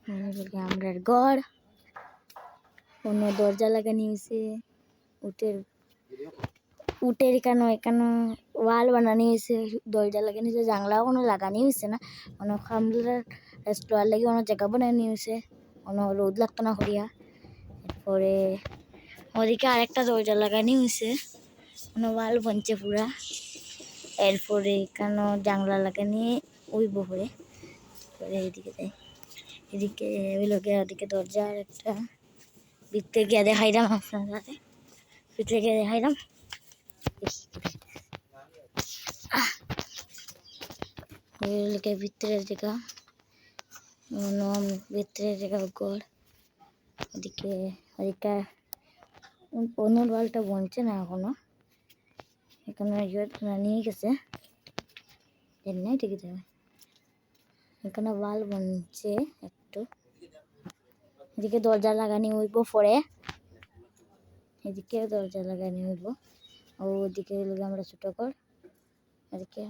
আমরার ঘর অন্য দরজা লাগানি হয়েছে উটের এখানে ওয়াল বানানি হয়েছে দরজা লাগানি হয়েছে জানলাও কোনো লাগানি হয়েছে না কোনো খামলার রেস্টোরার লাগে অনেক জায়গা বানানি হয়েছে কোনো রোদ লাগতো না করিয়া এরপরে ওদিকে আরেকটা দরজা লাগানি হয়েছে কোনো ওয়াল বনছে পুরা এরপরে এখানে জানলা লাগানি ওই বহরে এদিকে যাই এদিকে ওই লোকে ওদিকে দরজা আর একটা ভিতরে গিয়ে দেখাইলাম আপনার ভিতরে গিয়ে দেখাইলাম লোকের ভিতরের জায়গা ভিতরের জায়গা ঘর ওদিকে ওদিকে অন্য ওয়ালটা বনছে না এখনো নিয়ে গেছে এমনি ঠিক আছে এখানে ওয়াল বনছে একটু এদিকে দরজা লাগানি হইব পরে এদিকে দরজা লাগানি হইব ওদিকে আমরা ছোট ঘর এদিকে